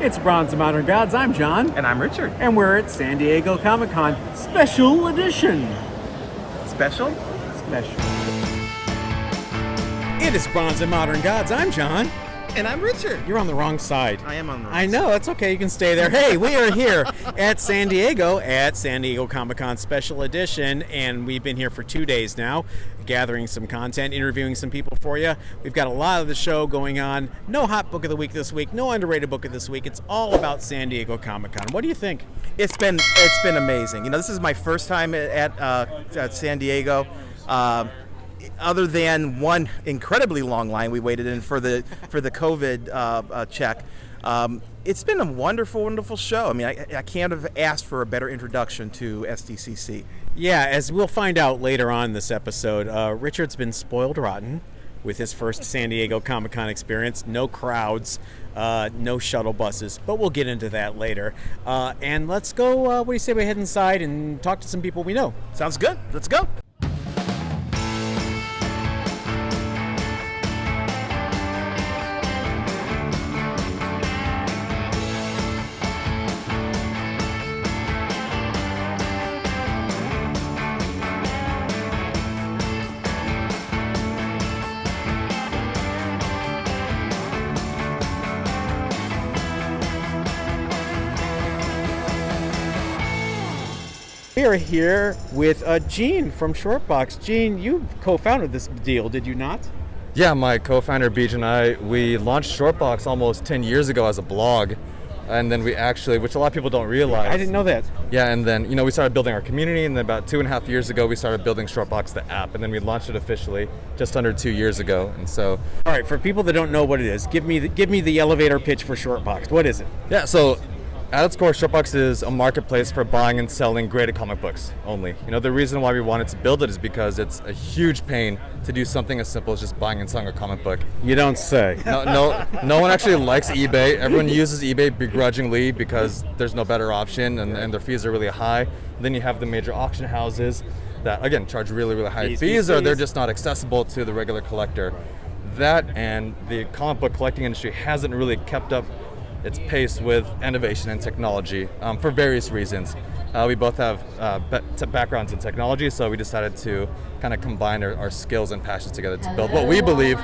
It's Bronze and Modern Gods. I'm John. And I'm Richard. And we're at San Diego Comic-Con Special Edition. Special? Special. It is Bronze and Modern Gods. I'm John. And I'm Richard. You're on the wrong side. I am on the wrong side. I know, it's okay. You can stay there. Hey, we are here at San Diego Comic-Con Special Edition, and we've been here for 2 days now, gathering some content, interviewing some people for you. We've got a lot of the show going on. No hot book of the week this week, no underrated book of this week. It's all about San Diego Comic-Con. What do you think? It's been amazing. You know, this is my first time at San Diego. Other than one incredibly long line we waited in for the COVID check, it's been a wonderful show. I mean, I can't have asked for a better introduction to SDCC. Yeah, as we'll find out later on in this episode, Richard's been spoiled rotten with his first San Diego Comic-Con experience. No crowds, no shuttle buses, but we'll get into that later. And let's go, what do you say we head inside and talk to some people we know? Sounds good. Let's go. We are here with Gene from Shortbox. Gene, you co-founded this deal, did you not? Yeah, my co-founder Beej and I, we launched Shortbox almost 10 years ago as a blog, and then we actually, which a lot of people don't realize. I didn't know that. Yeah, and then we started building our community, and then about 2.5 years ago we started building Shortbox the app, and then we launched it officially just under 2 years ago. And so, all right, for people that don't know what it is, give me the elevator pitch for Shortbox. What is it? Yeah, so at its core, Shortbox is a marketplace for buying and selling graded comic books only. You know, the reason why we wanted to build it is because it's a huge pain to do something as simple as just buying and selling a comic book. You don't say. No one actually likes eBay. Everyone uses eBay begrudgingly because there's no better option and their fees are really high. Then you have the major auction houses that, again, charge really high fees, or they're just not accessible to the regular collector. That and the comic book collecting industry hasn't really kept up its pace with innovation and technology for various reasons. We both have backgrounds in technology, so we decided to kind of combine our skills and passions together to build what we believe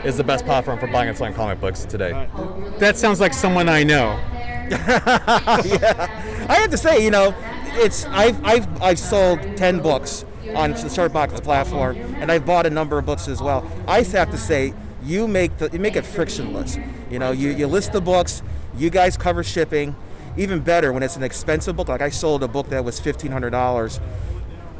is the best platform for buying and selling comic books today. That sounds like someone I know. Yeah, I have to say, you know, I've sold 10 books on the Shortbox platform, and I've bought a number of books as well. I have to say, you make it frictionless. You know, you list the books. You guys cover shipping. Even better when it's an expensive book. Like I sold a book that was $1,500.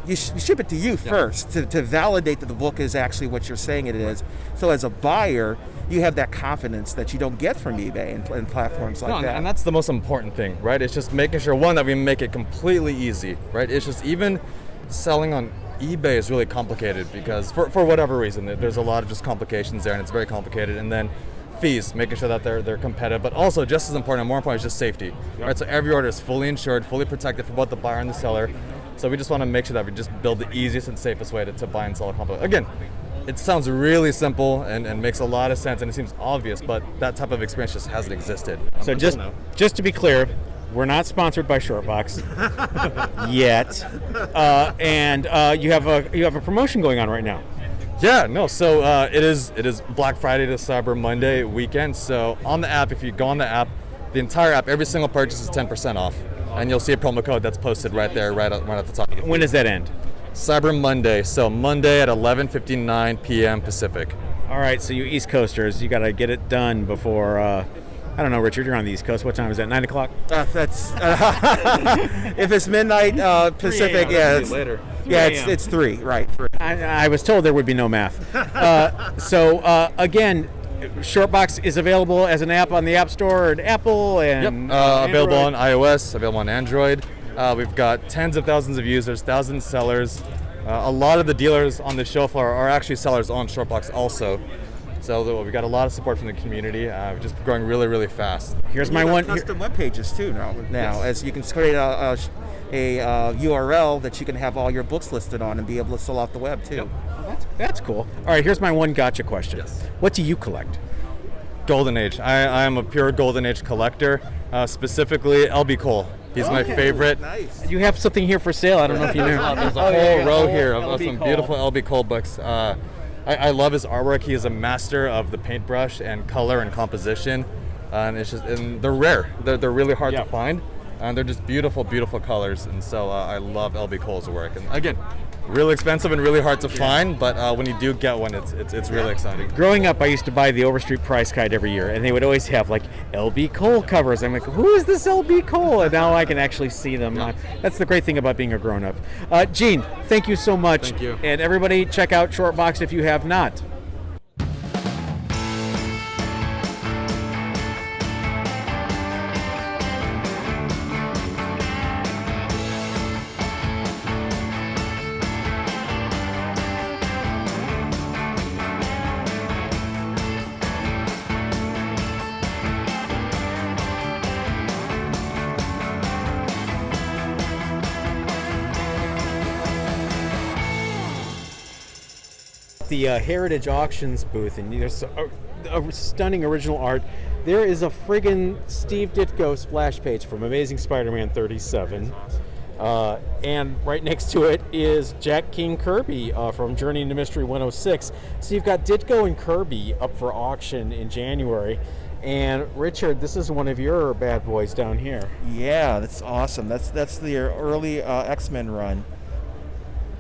You ship it to you first to validate that the book is actually what you're saying it is. So as a buyer, you have that confidence that you don't get from eBay and platforms like that. And that's the most important thing, right? It's just making sure, one, that we make it completely easy, right? It's just even selling on eBay is really complicated because for whatever reason, there's a lot of just complications there and it's very complicated. And then fees, making sure that they're competitive, but also just as important and more important is just safety. Right? So every order is fully insured, fully protected for both the buyer and the seller. So we just want to make sure that we just build the easiest and safest way to buy and sell a comic book. Again, it sounds really simple and makes a lot of sense and it seems obvious, but that type of experience just hasn't existed. So just to be clear, we're not sponsored by Shortbox yet, and you have a promotion going on right now. Yeah, no. So it is Black Friday to Cyber Monday weekend. So on the app, if you go on the app, the entire app, every single purchase is 10% off, and you'll see a promo code that's posted right there, right at the top. When does that end? Cyber Monday. So Monday at 11:59 p.m. Pacific. All right. So you East Coasters, you got to get it done before. I don't know, Richard. You're on the East Coast. What time is that? 9 o'clock. That's if it's midnight Pacific. Yeah, it's later. Yeah, it's 3, right? 3. I was told there would be no math. Again, Shortbox is available as an app on the App Store and Apple and available on iOS, available on Android. We've got tens of thousands of users, thousands of sellers. A lot of the dealers on the show floor are actually sellers on Shortbox also. So we've got a lot of support from the community. Just growing really fast. Here's my one. Custom web pages too now, yes. As you can create a URL that you can have all your books listed on and be able to sell off the web too. Yep. That's cool. All right, here's my one gotcha question. Yes. What do you collect? Golden Age. I am a pure Golden Age collector, specifically L.B. Cole. He's my favorite. Nice. You have something here for sale. I don't know if you knew. There's a whole row here of some beautiful L.B. Cole books. I love his artwork. He is a master of the paintbrush and color and composition, and they're rare. They're really hard to find, and they're just beautiful, beautiful colors. And so I love L.B. Cole's work. And again, really expensive and really hard to find, but when you do get one, it's really exciting. Growing up, I used to buy the Overstreet Price Guide every year, and they would always have like L.B. Cole covers. I'm like, who is this L.B. Cole? And now I can actually see them. That's the great thing about being a grown-up. Gene, thank you so much. Thank you. And everybody, check out Shortbox if you have not. The Heritage Auctions booth, and there's a stunning original art. There is a friggin' Steve Ditko splash page from Amazing Spider-Man 37. And right next to it is Jack King Kirby from Journey into Mystery 106. So you've got Ditko and Kirby up for auction in January. And Richard, this is one of your bad boys down here. Yeah, that's awesome. That's the early X-Men run.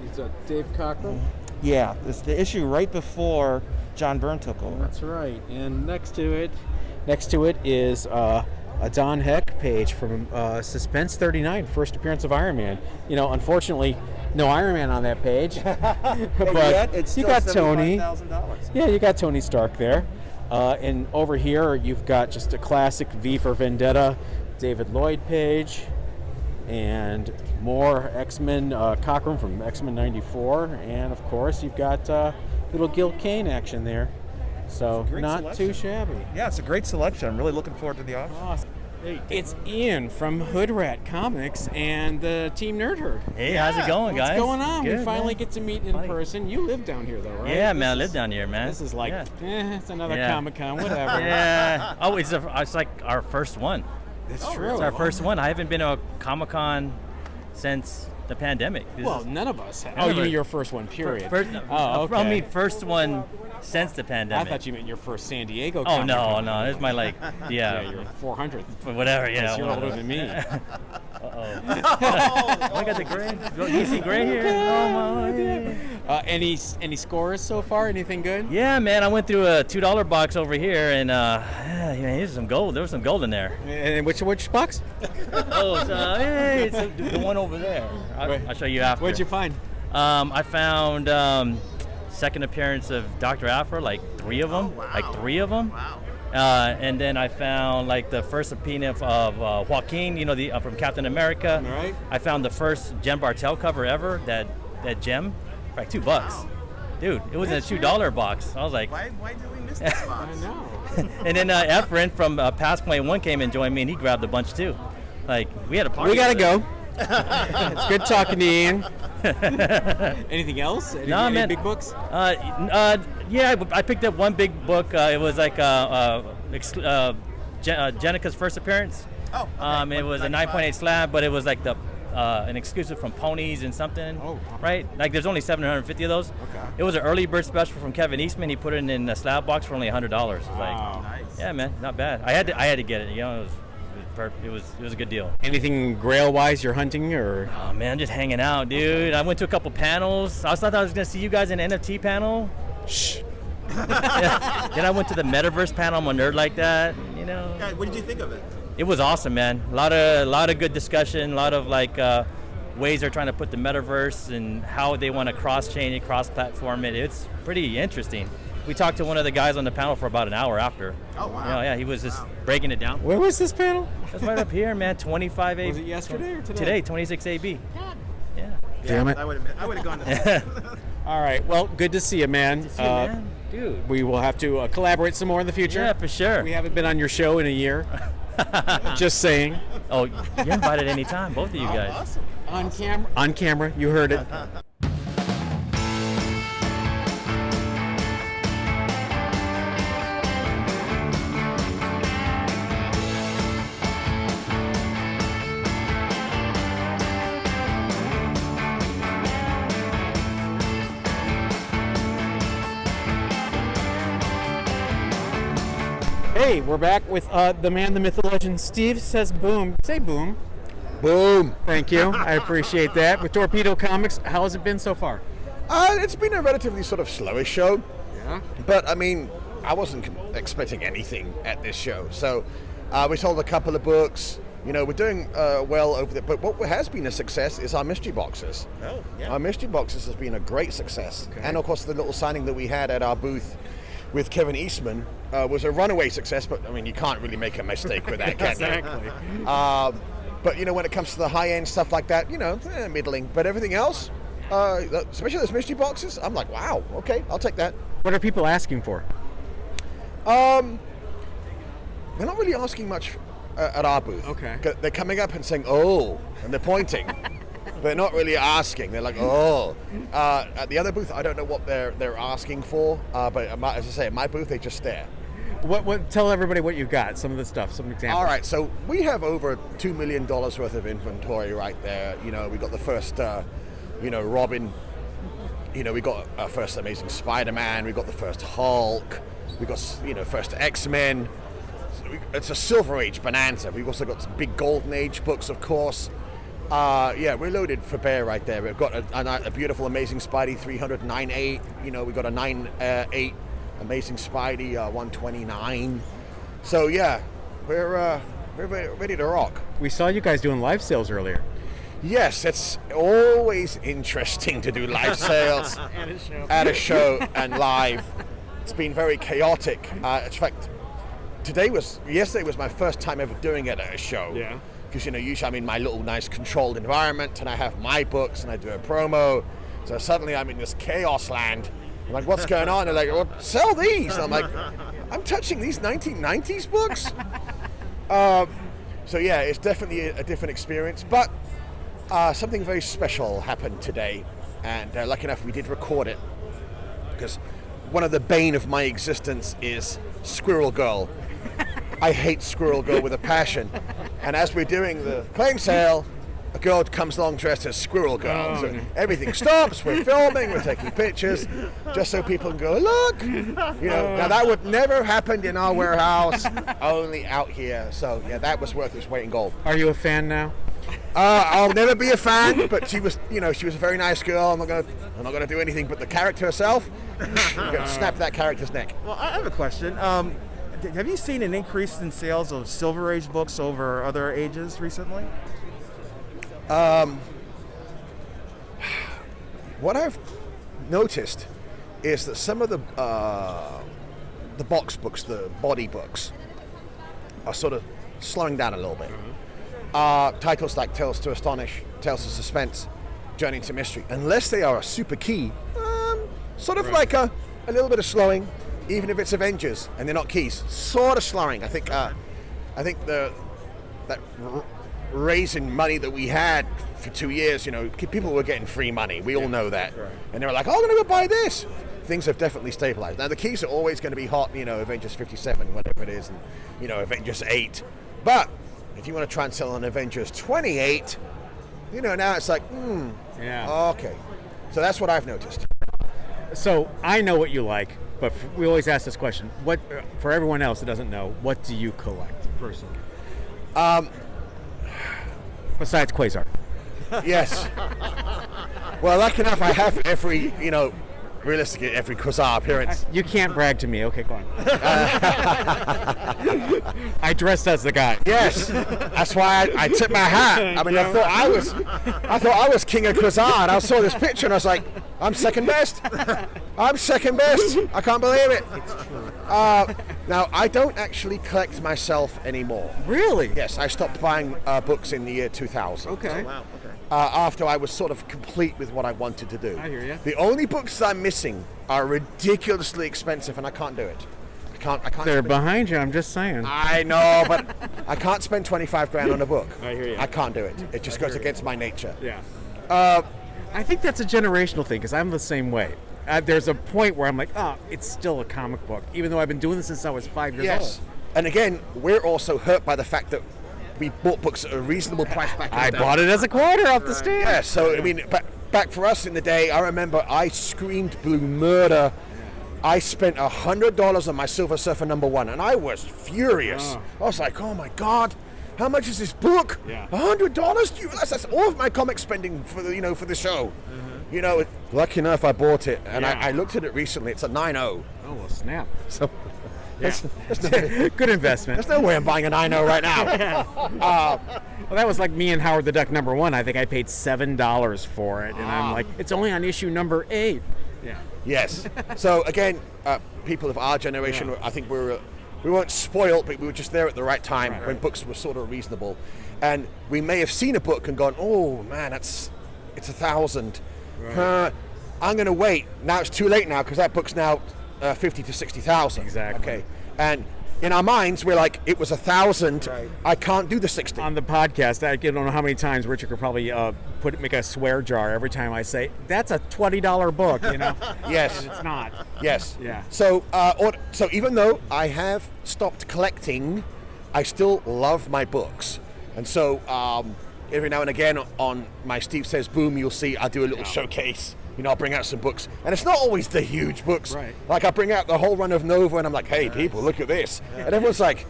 It's Dave Cockrum. Yeah, it's the issue right before John Byrne took over. That's right. And next to it is a Don Heck page from Suspense 39, first appearance of Iron Man. You know, unfortunately, no Iron Man on that page. But yet it's you still got Tony. $75,000. Yeah, you got Tony Stark there. And over here, you've got just a classic V for Vendetta, David Lloyd page. And more X-Men, Cockrum from X-Men 94. And, of course, you've got little Gil Kane action there. So, not selection. too shabby. Yeah, it's a great selection. I'm really looking forward to the auction. Awesome. It's Ian from Hood Rat Comics and the Team Nerd Herd. Hey, how's it going, guys? What's going on? Good, we finally man. get to meet in person. You live down here, though, right? Yeah, man, I live down here, man. This is like, it's another Yeah. Comic-Con, whatever. Yeah. Oh, it's like our first one. It's true. It's our first one. I haven't been to a Comic-Con since the pandemic. Well, none of us have. Oh, you mean your first one, period. First, okay. I mean, first one since the I pandemic. thought you meant your first San Diego Oh, Comic-Con. no. It's my, like, Yeah, your 400th. whatever, you know. You're older than me. Uh-oh. I got the gray. You see gray here? Oh, my. Any scores so far? Anything good? Yeah, man, I went through a $2 box over here, and here's some gold. There was some gold in there. And which box? It's the one over there. I'll show you after. What'd you find? I found second appearance of Dr. Aphra, like 3 of them. Oh, wow. Like 3 of them. Wow. And then I found like the first appearance of Joaquin, from Captain America. All right. I found the first Jem Bartel cover ever, that Gem, for like $2. Dude, it was in a $2 box. I was like, Why did we miss this I box? know. and then Efren from Past Point 1 came and joined me, and he grabbed a bunch too. Like, we had a party. We gotta go. It's good talking to you, Ian. Anything else? Any man. big books? Yeah, I picked up one big book. It was like Jenica's first appearance. Oh, okay. It was a 9.8 slab, but it was like an exclusive from Ponies and something. Oh, wow. Right? Like there's only 750 of those. Okay. It was an early bird special from Kevin Eastman. He put it in a slab box for only $100. Wow. Like, Nice. yeah, man, not bad. I had to get it. It was a good deal. Anything Grail-wise you're hunting, or? Oh man, just hanging out, dude. I went to a couple panels. I thought I was gonna see you guys in an NFT panel. Shh. Then I went to the Metaverse panel. I'm a nerd like that, Yeah, what did you think of it? It was awesome, man. A lot of good discussion. A lot of ways they're trying to put the Metaverse and how they want to cross-chain it, cross-platform it. It's pretty interesting. We talked to one of the guys on the panel for about an hour after. Oh, wow. Yeah, he was just breaking it down. Where was this panel? That's right up here, man. 25 AB. Was it yesterday or today? Today, 26 AB. Yeah. Damn it. I would have gone to that. All right. Well, good to see you, man. See you, man. Dude. We will have to collaborate some more in the future. Yeah, for sure. We haven't been on your show in a year. Just saying. Oh, you're invited anytime, both of you guys. Awesome. On camera. On camera. You heard it. Hey, we're back with the man, the myth, the legend. Steve says boom. Say boom. Boom. Thank you. I appreciate that. With Torpedo Comics, how has it been so far? It's been a relatively sort of slowish show. Yeah. But, I mean, I wasn't expecting anything at this show. So we sold a couple of books. You know, we're doing well over there. But what has been a success is our mystery boxes. Oh, yeah. Our mystery boxes has been a great success. Okay. And, of course, the little signing that we had at our booth with Kevin Eastman was a runaway success. But, I mean, you can't really make a mistake with that, can you? Exactly. But, you know, when it comes to the high-end stuff like that, you know, middling. But everything else, especially those mystery boxes, I'm like, wow, okay, I'll take that. What are people asking for? They're not really asking much at our booth. Okay. They're coming up and saying, oh, and they're pointing. They're not really asking. They're like, oh. At the other booth, I don't know what they're asking for, but as I say, at my booth, they just stare. What? Tell everybody what you've got. Some of the stuff. Some examples. All right, so we have over $2 million worth of inventory right there. You know, we got the first, Robin. You know, we got our first Amazing Spider-Man. We got the first Hulk. We got, first X-Men. It's a Silver Age bonanza. We've also got some big Golden Age books, of course. We're loaded for bear right there. We've got a beautiful Amazing Spidey 309.8. You know, we got a 9.8 Amazing Spidey 129. So yeah, we're ready to rock. We saw you guys doing live sales earlier. Yes, it's always interesting to do live sales at a show and live. It's been very chaotic. In fact, yesterday was my first time ever doing it at a show. Yeah. Because usually I'm in my little nice controlled environment and I have my books and I do a promo. So suddenly I'm in this chaos land. I'm like, what's going on? They're like, well, sell these. And I'm like, I'm touching these 1990s books. So yeah, it's definitely a different experience. But something very special happened today, and lucky enough we did record it, because one of the bane of my existence is Squirrel Girl. I hate Squirrel Girl with a passion. And as we're doing the claim sale, a girl comes along dressed as Squirrel Girl. Oh, So no. everything stops, we're filming, we're taking pictures, just so people can go, look! Now that would never happen in our warehouse, only out here. So yeah, that was worth its weight in gold. Are you a fan now? I'll never be a fan, but she was a very nice girl. I'm not gonna do anything but the character herself. You're gonna snap that character's neck. Well, I have a question. Have you seen an increase in sales of Silver Age books over other ages recently? What I've noticed is that some of the box books, the body books, are sort of slowing down a little bit. Titles like Tales to Astonish, Tales to Suspense, Journey to Mystery, unless they are a super key, sort of like a little bit of slowing, even if it's Avengers and they're not keys, sort of slowing. I think that raising money that we had for 2 years, people were getting free money. We all know that. Right. And they were like, oh, I'm going to go buy this. Things have definitely stabilized. Now, the keys are always going to be hot, Avengers 57, whatever it is, and, Avengers 8. But if you want to try and sell an Avengers 28, now it's like, Yeah. okay. So that's what I've noticed. So I know what you like, but we always ask this question: what, for everyone else that doesn't know, what do you collect personally? Besides Quasar. Yes. Well, lucky enough, I have every realistically every Quasar appearance. You can't brag to me. Okay, go on. I dressed as the guy. Yes, that's why I tipped my hat. I mean, I thought I was king of Quasar, and I saw this picture, and I was like, I'm second best. I'm second best. I can't believe it. Now, I don't actually collect myself anymore. Really? Yes, I stopped buying books in the year 2000. Okay. Wow. Okay. After I was sort of complete with what I wanted to do. I hear ya. The only books I'm missing are ridiculously expensive, and I can't do it. I can't. They're behind you. I'm just saying. I know, but I can't spend 25 grand on a book. I hear you. I can't do it. It just goes against my nature. Yeah. I think that's a generational thing, because I'm the same way. There's a point where I'm like, it's still a comic book, even though I've been doing this since I was 5 years Yes. old. And again, we're also hurt by the fact that we bought books at a reasonable price back in I the day. bought it as a quarter off the stand. Yeah, so I mean, back for us in the day, I remember I screamed blue murder I spent $100 on my Silver Surfer #1, and I was furious. I was like, oh my God, how much is this book? Yeah. $100? That's all of my comic spending for the for the show. You know, lucky enough I bought it, and Yeah. I looked at it recently. It's a 9.0. Oh, well, snap. So Yeah. there's Good investment. no way I'm buying a 9.0 right now. Well, that was like me and Howard the Duck #1. I think I paid $7 for it, and I'm like, it's only on issue number 8. Yeah. Yes. So again, people of our generation, I think we weren't spoiled, but we were just there at the right time when books were sort of reasonable, and we may have seen a book and gone, "Oh man, it's 1,000. I'm going to wait." Now it's too late now because that book's now 50 to 60,000. Exactly. Okay. And in our minds, we're like, it was 1,000. I can't do the 60. On the podcast, I don't know how many times Richard could probably make a swear jar every time I say, that's a $20 book, you know? Yes. It's not. Yes. Yeah. So, so even though I have stopped collecting, I still love my books, and so every now and again on my Steve Says Boom, you'll see I do a little showcase. You know, I'll bring out some books, and it's not always the huge books. Right. Like I bring out the whole run of Nova, and I'm like, "Hey, people, look at this!" And everyone's like,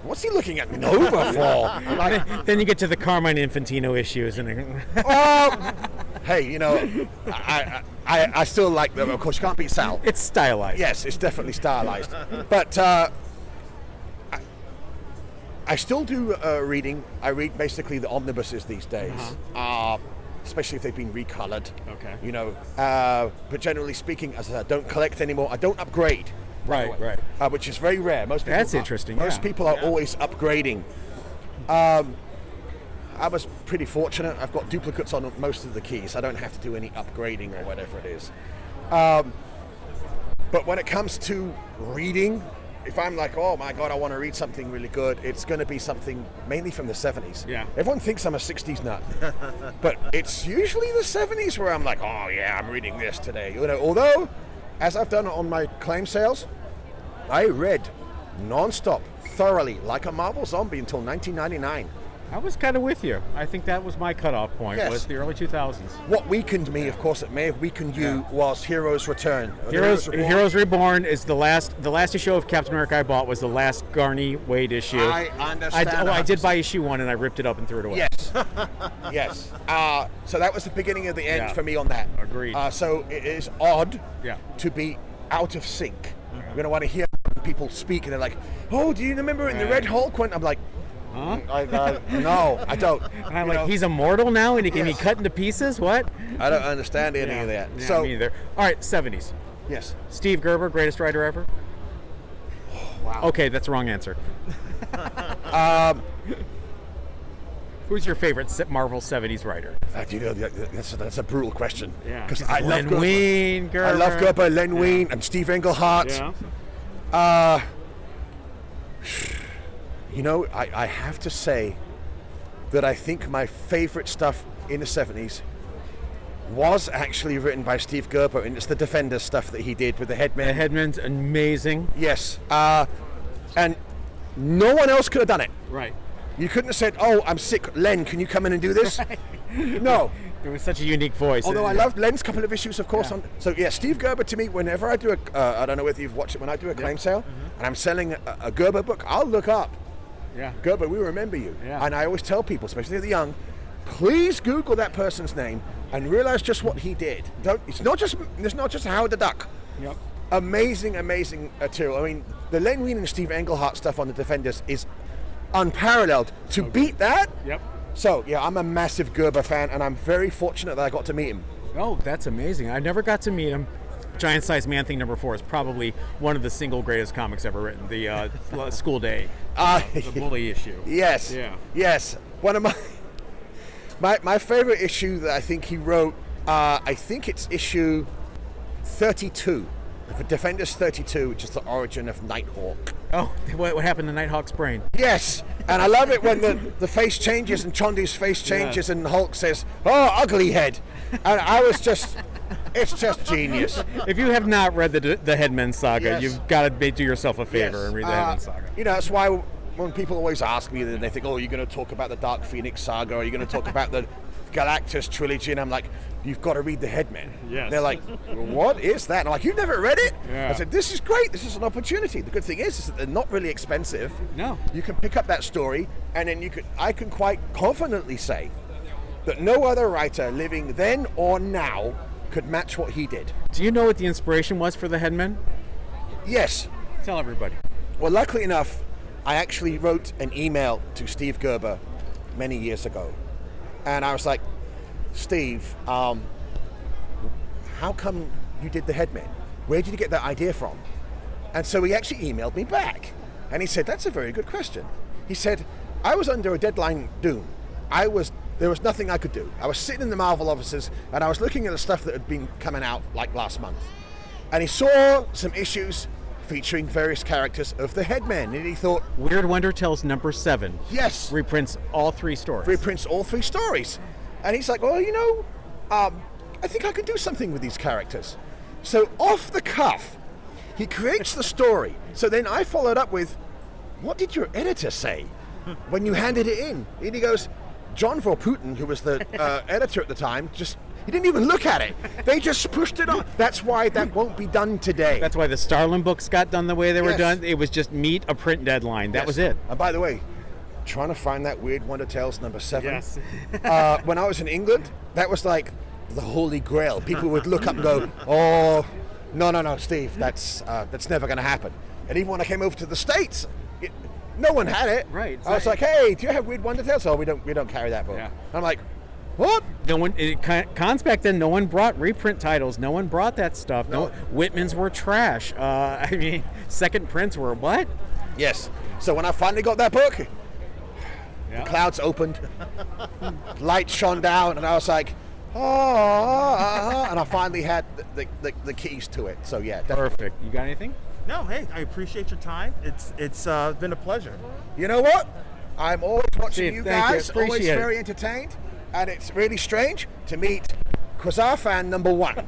"What's he looking at Nova for?" I'm like, Then you get to the Carmine Infantino issues, and hey, you know, I still like them. Of course, you can't beat Sal. it's stylized. Yes, it's definitely stylized. But I still do reading. I read basically the omnibuses these days, especially if they've been recolored. Okay. You know, but generally speaking, as I said, I don't collect anymore. I don't upgrade. Right, right. Which is very rare. Most people That's interesting, Most yeah. people are always upgrading. I was pretty fortunate. I've got duplicates on most of the keys. I don't have to do any upgrading or whatever it is. But when it comes to reading, if I'm like, oh my God, I want to read something really good, it's going to be something mainly from the 70s. Yeah. Everyone thinks I'm a 60s nut, but it's usually the 70s where I'm like, oh yeah, I'm reading this today. You know, although, as I've done on my claim sales, I read non-stop, thoroughly, like a Marvel zombie until 1999. I was kind of with you. I think that was my cutoff point, Yes. was the early 2000s. What weakened me, of course, it may have weakened you, was Heroes Return. Heroes Reborn is the last issue of Captain America I bought was the last Garney Wade issue. I understand. I did buy issue 1 and I ripped it up and threw it away. Yes. Yes. So that was the beginning of the end Yeah. for me on that. Agreed. So it is odd Yeah. to be out of sync. You're going to want to hear people speak and they're like, oh, do you remember in the Red Hulk when? I'm like, Huh? no, I don't. And I'm You like, know, he's immortal now and he can be Yes. cut into pieces? What? I don't understand any of that. Yeah, So, me either. All right, 70s. yes. Steve Gerber, greatest writer ever? Wow. Okay, that's the wrong answer. Who's your favorite Marvel 70s writer? You know, that's a brutal question. Yeah. Because I love Len Gerber. Wein, Gerber. I love Gerber, Len Wein, and Steve Englehart. Yeah. You know, I have to say that I think my favorite stuff in the 70s was actually written by Steve Gerber, and it's the Defenders stuff that he did with the Headmen. The Headman's amazing. Yes. And no one else could have done it. Right. You couldn't have said, oh, I'm sick, Len, can you come in and do this? No. It was such a unique voice. Although I loved Len's couple of issues, of course. Yeah. So yeah, Steve Gerber to me, whenever I do I don't know whether you've watched it, when I do a claim sale and I'm selling a Gerber book, I'll look up, Yeah. Gerber, we remember you. Yeah. And I always tell people, especially the young, please Google that person's name and realize just what he did. It's not just Howard the Duck. Yep. Amazing material. I mean, the Len Wein and Steve Englehart stuff on the Defenders is unparalleled. To beat that, Yep. so yeah, I'm a massive Gerber fan, and I'm very fortunate that I got to meet him. Oh, that's amazing. I never got to meet him. Giant Size Man Thing #4 is probably one of the single greatest comics ever written. The School Day, the bully issue. Yes. Yeah. Yes. One of my favorite issue that I think he wrote. I think it's issue 32. For Defenders 32, which is the origin of Nighthawk. Oh, what happened to Nighthawk's brain? Yes, and I love it when the face changes and Chondi's face changes and Hulk says, "Oh, ugly head," and I was just, it's just genius. If you have not read the Headman saga, Yes. you've got to do yourself a favor Yes. and read the Headman saga. You know, that's why when people always ask me, then they think, oh, you're going to talk about the Dark Phoenix saga, or you're going to talk about the Galactus trilogy, and I'm like, you've got to read the Headmen. Yes. They're like, what is that? And I'm like, you've never read it? Yeah. I said, this is great. This is an opportunity. The good thing is that they're not really expensive. No. You can pick up that story, and then I can quite confidently say that no other writer living then or now could match what he did. Do you know what the inspiration was for the Headmen? Yes. Tell everybody. Well, luckily enough, I actually wrote an email to Steve Gerber many years ago. And I was like, Steve, how come you did the Headmen? Where did you get that idea from? And so he actually emailed me back. And he said, that's a very good question. He said, I was under a deadline doom. There was nothing I could do. I was sitting in the Marvel offices and I was looking at the stuff that had been coming out like last month. And he saw some issues featuring various characters of the Headmen, and he thought, Weird Wonder Tales number 7. yes, Reprints all 3 stories. reprints all 3 stories. And he's like, well, I think I can do something with these characters. So off the cuff, he creates the story. So then I followed up with, what did your editor say when you handed it in? And he goes, John Putin, who was the editor at the time, he didn't even look at it. They just pushed it on. That's why that won't be done today. That's why the Starlin books got done the way they were Yes. done. It was just meet a print deadline. That Yes. was it. And by the way, trying to find that Weird Wonder Tales number 7. Yes. When I was in England, that was like the holy grail. People would look up and go, oh, no, Steve, that's never going to happen. And even when I came over to the States, no one had it. Right. I was like, hey, do you have Weird Wonder Tales? Oh, we don't carry that book. Yeah. I'm like, what? No one. Cons back then. No one brought reprint titles. No one brought that stuff. No. Whitman's were trash. I mean, second prints were what? Yes. So when I finally got that book, Yeah. the clouds opened, light shone down, and I was like, oh, and I finally had the keys to it. So yeah, definitely. Perfect. You got anything? No, hey, I appreciate your time. It's been a pleasure. You know what? I'm always watching Steve, you thank you. guys, always Appreciate it. very entertained, and it's really strange to meet Quasar fan number 1.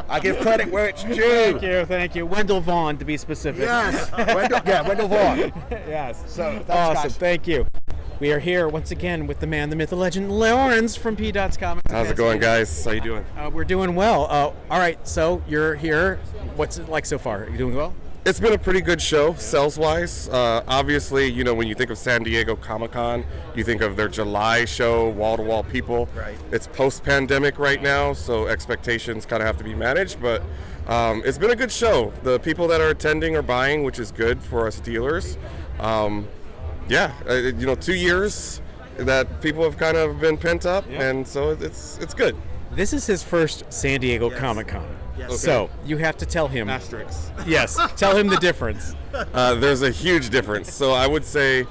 I give credit where it's due. Thank you. Wendell Vaughn, to be specific. Yes, Wendell Vaughn. Yes. So, thanks, awesome. guys. Thank you. We are here once again with the man, the myth, the legend, Lawrence from P. Comics. How's it going, guys? How you doing? We're doing well. All right, so you're here. What's it like so far? Are you doing well? It's been a pretty good show, sales-wise. Obviously, when you think of San Diego Comic-Con, you think of their July show, wall-to-wall people. Right. It's post-pandemic right now, so expectations kind of have to be managed, but it's been a good show. The people that are attending are buying, which is good for us dealers. 2 years that people have kind of been pent up, and so it's good. This is his first San Diego Comic-Con. Yes. Okay. So you have to tell him. Asterisks. Yes, tell him the difference. There's a huge difference. So I would say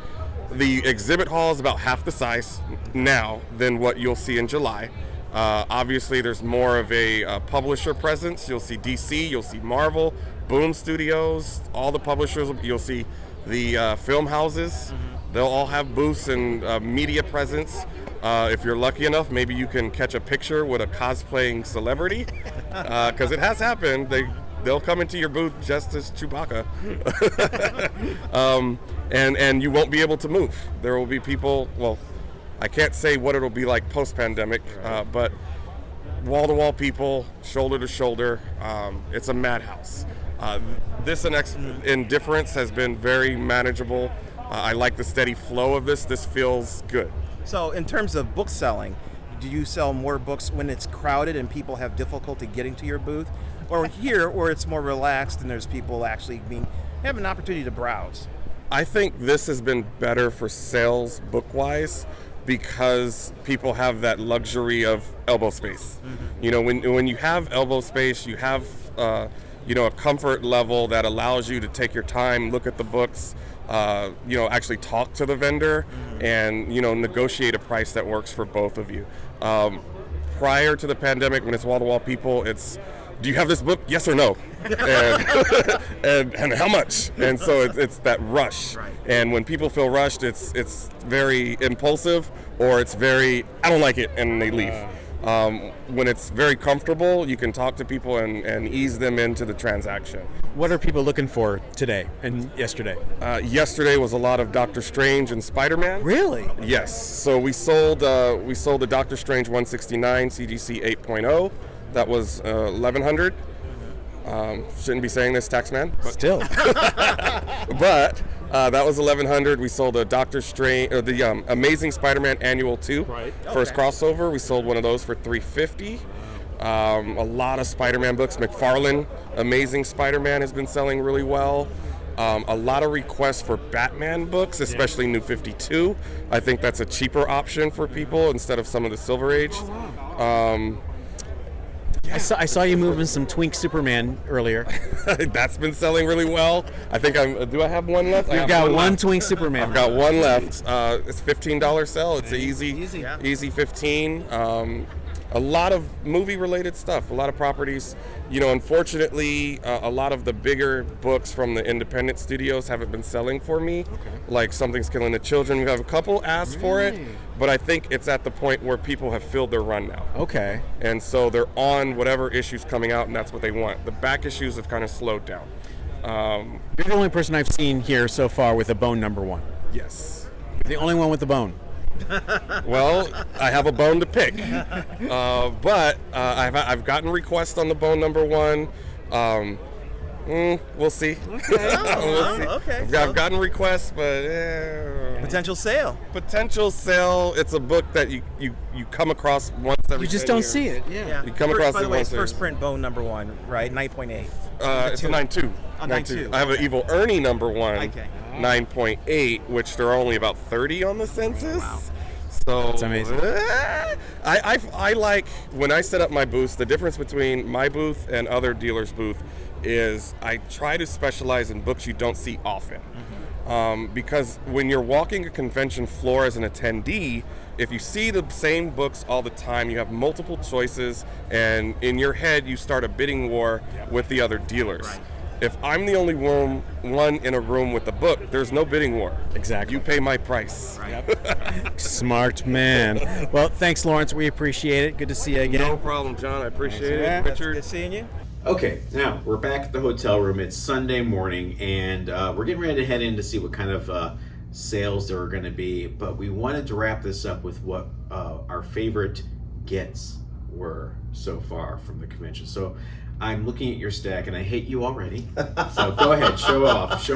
the exhibit hall is about half the size now than what you'll see in July. Obviously, there's more of a publisher presence. You'll see DC, you'll see Marvel, Boom Studios, all the publishers. You'll see the film houses. They'll all have booths and media presence. If you're lucky enough, maybe you can catch a picture with a cosplaying celebrity, because it has happened. They'll come into your booth just as Chewbacca, and you won't be able to move. There will be people. Well, I can't say what it'll be like post-pandemic, but wall-to-wall people, shoulder to shoulder. It's a madhouse. This indifference has been very manageable. I like the steady flow of this. This feels good. So in terms of book selling, do you sell more books when it's crowded and people have difficulty getting to your booth? Or here, where it's more relaxed and there's people actually have an opportunity to browse? I think this has been better for sales book-wise because people have that luxury of elbow space. When you have elbow space, you have a comfort level that allows you to take your time, look at the books, actually talk to the vendor and, negotiate a price that works for both of you. Prior to the pandemic, when it's wall-to-wall people, it's, do you have this book? Yes or no? And how much? And so it's that rush. Right. And when people feel rushed, it's very impulsive, or it's very, I don't like it, and they leave. When it's very comfortable, you can talk to people and ease them into the transaction. What are people looking for today and yesterday? Yesterday was a lot of Doctor Strange and Spider-Man. Really? Yes. So we sold the Doctor Strange 169 CGC 8.0. That was 1,100. Shouldn't be saying this, taxman. Still. But that was 1,100. We sold a Doctor Strange, or the Amazing Spider-Man Annual 2. First crossover. We sold one of those for $350. A lot of Spider-Man books. McFarlane, Amazing Spider-Man has been selling really well. A lot of requests for Batman books, especially New 52. I think that's a cheaper option for people instead of some of the Silver Age. I saw you moving some Twink Superman earlier. That's been selling really well. I think do I have one left? You've got one Twink Superman. I've got one left. It's $15 sell. It's an easy 15. A lot of movie-related stuff, a lot of properties. Unfortunately, a lot of the bigger books from the independent studios haven't been selling for me. Like Something's Killing the Children. We have a couple asked for it, but I think it's at the point where people have filled their run now. Okay. And so they're on whatever issue's coming out, and that's what they want. The back issues have kind of slowed down. You're the only person I've seen here so far with a bone number 1. Yes. The only one with the bone. Well, I have a bone to pick, but I've gotten requests on the bone number 1. We'll see. Okay. We'll see. Okay. I've gotten requests, but Potential sale. Potential sale. It's a book that you come across once every. You just 10 don't years. see it. Yeah. You come across By the it way, once. first print bone number 1, right? 9.8. It's a 9.2. Oh, 9.2. I have an Evil Ernie number 1. Okay. 9.8, which there are only about 30 on the census. Wow. So That's amazing. I like when I set up my booths. The difference between my booth and other dealers' booth is I try to specialize in books you don't see often. Because when you're walking a convention floor as an attendee, if you see the same books all the time, you have multiple choices, and in your head you start a bidding war with the other dealers. Right. If I'm the only one in a room with a book, there's no bidding war. Exactly. You pay my price. Smart man. Well, thanks, Lawrence. We appreciate it. Good to see you again. No problem, John. I appreciate it. Yeah. Richard. Good seeing you. Okay, now we're back at the hotel room. It's Sunday morning, and we're getting ready to head in to see what kind of sales there are going to be. But we wanted to wrap this up with what our favorite gets were so far from the convention. So I'm looking at your stack, and I hate you already. So go ahead, show off.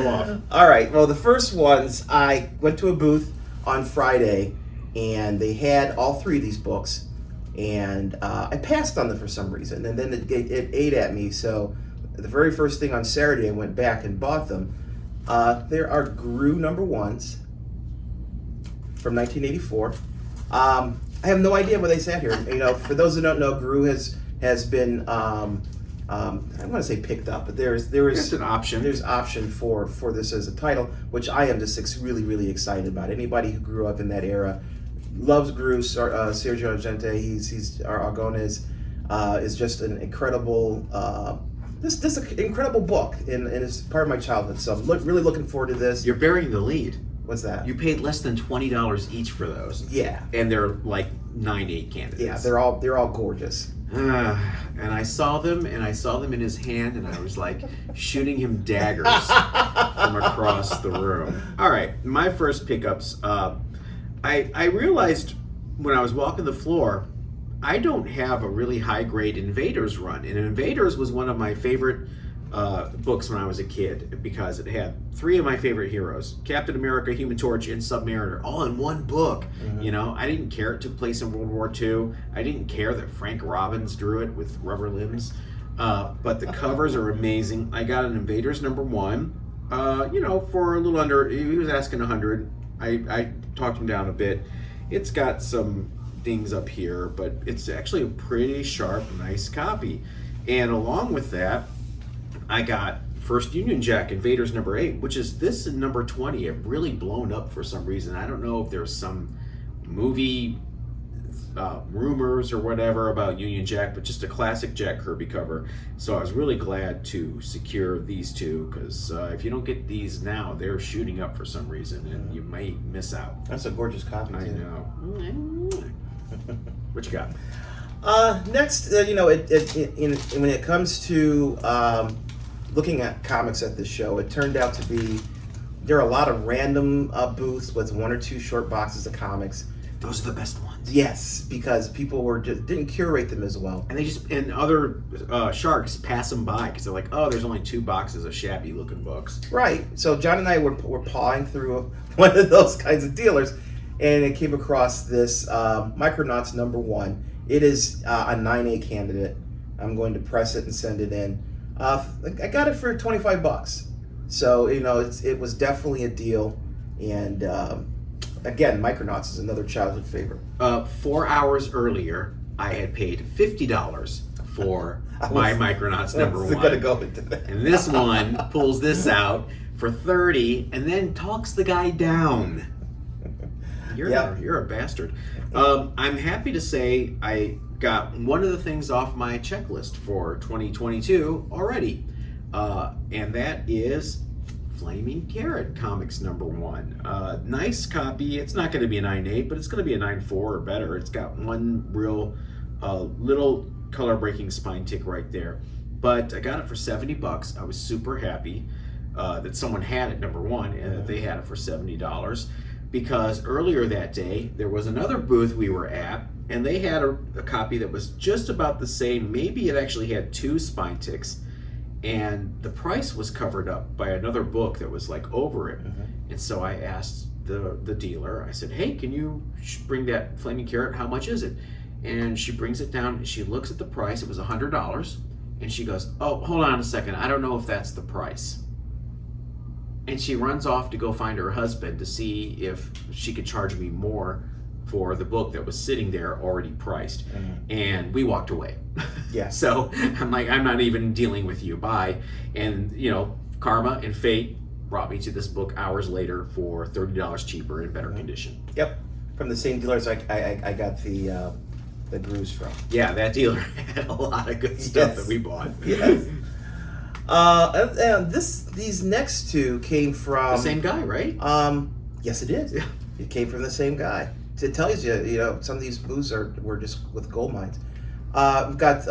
All right. Well, the first ones, I went to a booth on Friday, and they had all 3 of these books, and I passed on them for some reason, and then it ate at me. So the very first thing on Saturday, I went back and bought them. There are Gru number 1s from 1984. I have no idea where they sat here. For those who don't know, Gru has been I don't want to say picked up, but there is an option. There's option for this as a title, which I am just really, really excited about. Anybody who grew up in that era loves Gru. Sergio Argente, he's Argones, is just an incredible this an incredible book, and it's part of my childhood. So I'm really looking forward to this. You're burying the lead. What's that? You paid less than $20 each for those. Yeah. And they're like 9/8 candidates. Yeah, they're all gorgeous. And I saw them in his hand, and I was like shooting him daggers from across the room. All right, my first pickups. I realized when I was walking the floor, I don't have a really high grade Invaders run, and Invaders was one of my favorite books when I was a kid because it had 3 of my favorite heroes: Captain America, Human Torch, and Submariner, all in one book. Mm-hmm. I didn't care it took place in World War II. I didn't care that Frank Robbins drew it with rubber limbs. But the covers are amazing. I got an Invaders number 1, for a little under. He was asking 100. I talked him down a bit. It's got some dings up here, but it's actually a pretty sharp, nice copy. And along with that, I got First Union Jack, Invaders number 8, which is this and number 20 have really blown up for some reason. I don't know if there's some movie rumors or whatever about Union Jack, but just a classic Jack Kirby cover. So I was really glad to secure these 2 because if you don't get these now, they're shooting up for some reason and you might miss out. That's a gorgeous copy, too. I know. What you got? Next, when it comes to looking at comics at this show, it turned out to be there are a lot of random booths with one or two short boxes of comics. Those are the best ones. Yes, because people didn't curate them as well. And other sharks pass them by because they're like, oh, there's only 2 boxes of shabby looking books. Right. So John and I were pawing through one of those kinds of dealers, and it came across this Micronauts #1. It is a 9A candidate. I'm going to press it and send it in. I got it for $25. So it was definitely a deal, and again, Micronauts is another childhood favorite. 4 hours earlier, I had paid $50 for my Micronauts #1. Gonna go into that. And this one pulls this out for $30 and then talks the guy down. You're a bastard. I'm happy to say I got one of the things off my checklist for 2022 already, and that is Flaming Carrot Comics #1. Nice copy. It's not going to be a 9.8, but it's going to be a 9.4 or better. It's got one real little color breaking spine tick right there. But I got it for $70. I was super happy that someone had it #1 and that they had it for $70. Because earlier that day, there was another booth we were at, and they had a copy that was just about the same. Maybe it actually had 2 spine ticks, and the price was covered up by another book that was like over it. And so I asked the dealer, I said, hey, can you bring that Flaming Carrot? How much is it? And she brings it down, and she looks at the price. It was $100, and she goes, oh, hold on a second. I don't know if that's the price. And she runs off to go find her husband to see if she could charge me more for the book that was sitting there already priced. And we walked away. Yeah. So I'm like, I'm not even dealing with you. Bye. And, karma and fate brought me to this book hours later for $30 cheaper in better condition. Yep. From the same dealers I got the Grooves from. Yeah, that dealer had a lot of good stuff that we bought. Yes. And these next 2 came from The same guy, right? Yes, it is. Yeah. It came from the same guy. It tells you, some of these booths were just with gold mines. We've got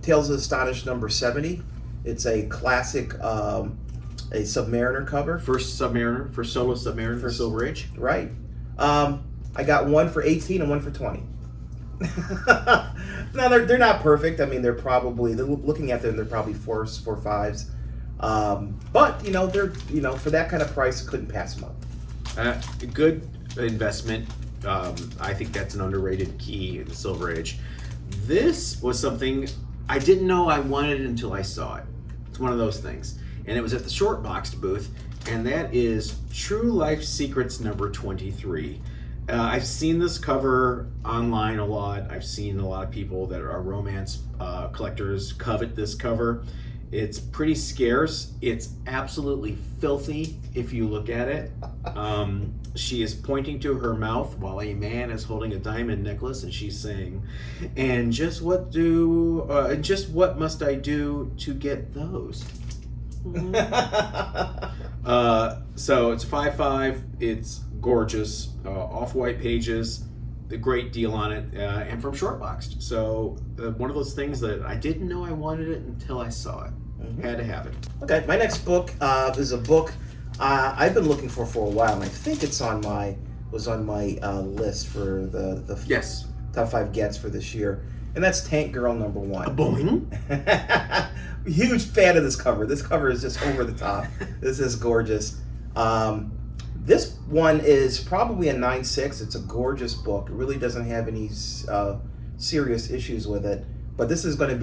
Tales of Astonish #70. It's a classic, a Submariner cover. First solo Submariner for Silver Age. Right. I got one for 18 and one for 20. Now they're not perfect. I mean, they're looking at them, they're probably 4s, 4 5s. But they're for that kind of price, couldn't pass them up. Good investment. I think that's an underrated key in the Silver Age. This was something I didn't know I wanted until I saw it. It's one of those things, and it was at the Short Boxed booth, and that is True Life Secrets #23. I've seen this cover online a lot. I've seen a lot of people that are romance collectors covet this cover. It's pretty scarce. It's absolutely filthy if you look at it. She is pointing to her mouth while a man is holding a diamond necklace, and she's saying, "And just what must I do to get those?" So it's 5.5. It's gorgeous, off-white pages, a great deal on it, and from Shortboxed. So one of those things that I didn't know I wanted it until I saw it. Had to have it. Okay, my next book is a book I've been looking for a while, and I think it's on my list for the Yes. top 5 gets for this year, and that's Tank Girl #1. Boing. Huge fan of this cover. This cover is just over the top. This is gorgeous. This one is probably a 9.6. It's a gorgeous book. It really doesn't have any serious issues with it. But this is for the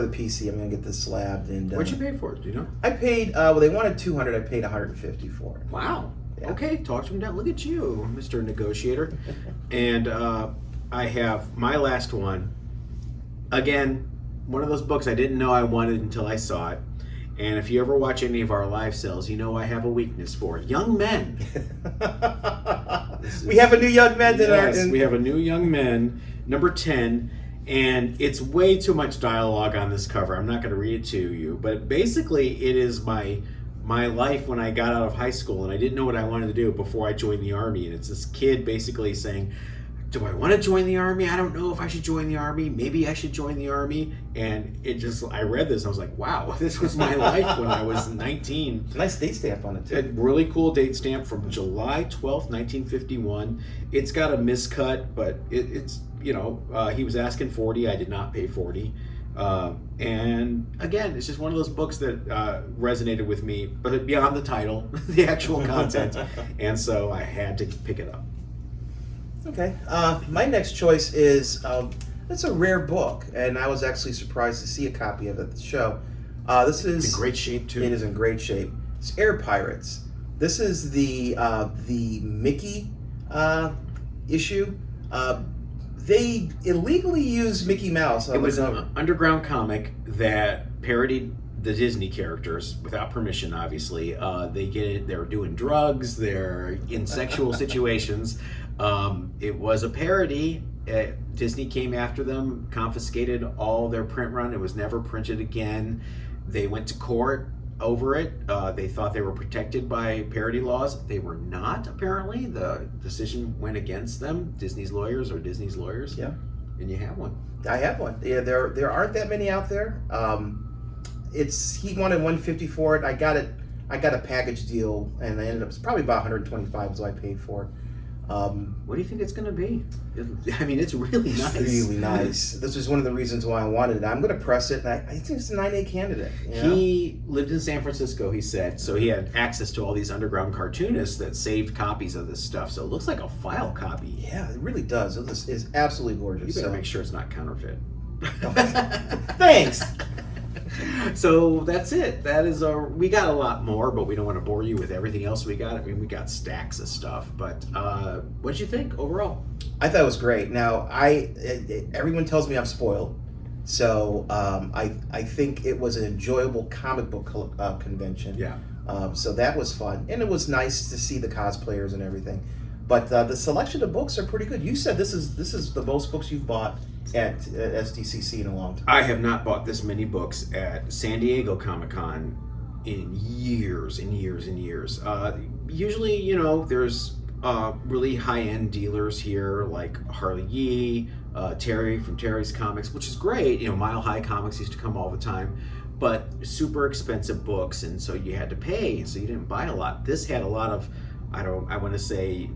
PC. I'm going to get this slabbed. And What'd you pay for it? Do you know? I paid, they wanted $200. I paid $150 for it. Wow. Yeah. Okay, talk to him down. Look at you, Mr. Negotiator. And I have my last one. Again, one of those books I didn't know I wanted until I saw it. And if you ever watch any of our live sales, you know I have a weakness for young men. We have a new young man. We have a new young men, #10. And it's way too much dialogue on this cover. I'm not going to read it to you. But basically, it is my life when I got out of high school and I didn't know what I wanted to do before I joined the Army. And it's this kid basically saying, do I want to join the Army? I don't know if I should join the Army. Maybe I should join the Army. And I read this, I was like, wow, this was my life when I was 19. Nice date stamp on it, too. A really cool date stamp from July 12th, 1951. It's got a miscut, but it's, he was asking 40. I did not pay 40. And again, it's just one of those books that resonated with me, but beyond the title, the actual content. And so I had to pick it up. Okay. My next choice is it's a rare book, and I was actually surprised to see a copy of it at the show. This is in great shape too. It is in great shape. It's Air Pirates. This is the Mickey issue. They illegally used Mickey Mouse. It was an underground comic that parodied the Disney characters without permission, obviously. They're doing drugs, they're in sexual situations. It was a parody. Disney came after them, confiscated all their print run. It was never printed again. They went to court over it. They thought they were protected by parody laws. They were not, apparently. The decision went against them. Disney's lawyers. Yeah. And you have one. I have one. Yeah, there aren't that many out there. He wanted $150 for it. I got a package deal, and I ended up, it's probably about $125 is what I paid for it. What do you think it's going to be? It's really nice. Really nice. This is one of the reasons why I wanted it. I'm going to press it, and I think it's a 9A candidate. He lived in San Francisco, he said, so he had access to all these underground cartoonists that saved copies of this stuff. So it looks like a file copy. Yeah, it really does. It is absolutely gorgeous. You better make sure it's not counterfeit. Thanks. So that's it. That is we got a lot more, but we don't want to bore you with everything else we got. We got stacks of stuff. But what did you think overall? I thought it was great. Now, everyone tells me I'm spoiled, so I think it was an enjoyable comic book convention. Yeah. So that was fun, and it was nice to see the cosplayers and everything. But the selection of books are pretty good. You said this is the most books you've bought at SDCC in a long time. I have not bought this many books at San Diego Comic-Con in years and years and years. Usually, there's really high-end dealers here like Harley Yee, Terry from Terry's Comics, which is great. Mile High Comics used to come all the time, but super expensive books, and so you had to pay, so you didn't buy a lot. This had a lot of, I want to say,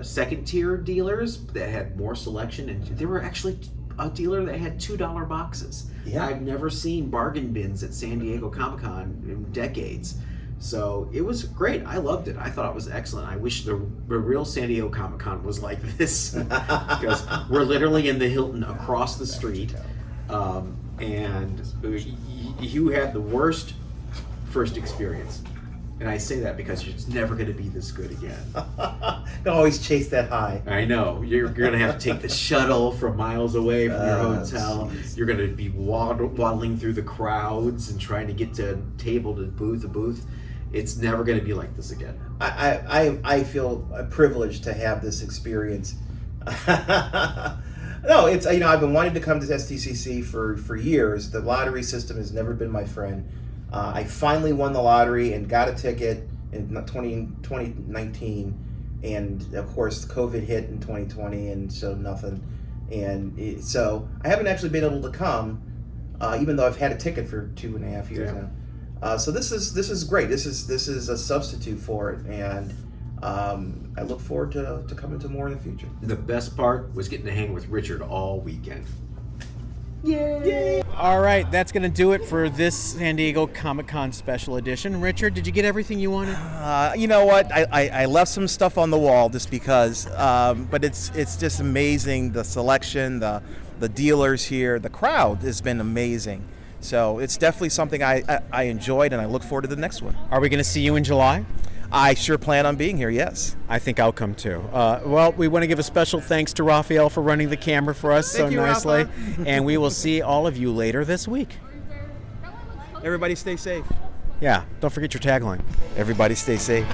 second-tier dealers that had more selection, and there were actually a dealer that had $2 boxes. Yeah. I've never seen bargain bins at San Diego Comic-Con in decades. So it was great. I loved it. I thought it was excellent. I wish the real San Diego Comic-Con was like this, because we're literally in the Hilton across the street, and you had the worst first experience. And I say that because it's never going to be this good again. Don't always chase that high. I know. You're going to have to take the shuttle from miles away from your hotel. Geez. You're going to be waddling through the crowds and trying to get to table to booth. It's never going to be like this again. I feel privileged to have this experience. No, it's I've been wanting to come to SDCC for years. The lottery system has never been my friend. I finally won the lottery and got a ticket in 2019, and of course COVID hit in 2020, and so nothing. So I haven't actually been able to come, even though I've had a ticket for 2.5 years now. So this is great. This is a substitute for it, and I look forward to coming to more in the future. The best part was getting to hang with Richard all weekend. Yay! All right, that's going to do it for this San Diego Comic-Con special edition. Richard, did you get everything you wanted? You know what? I left some stuff on the wall just because, but it's just amazing, the selection, the dealers here, the crowd has been amazing. So it's definitely something I enjoyed, and I look forward to the next one. Are we going to see you in July? I sure plan on being here, yes. I think I'll come too. Well, we want to give a special thanks to Raphael for running the camera for us so nicely. And we will see all of you later this week. Everybody stay safe. Yeah, don't forget your tagline. Everybody stay safe.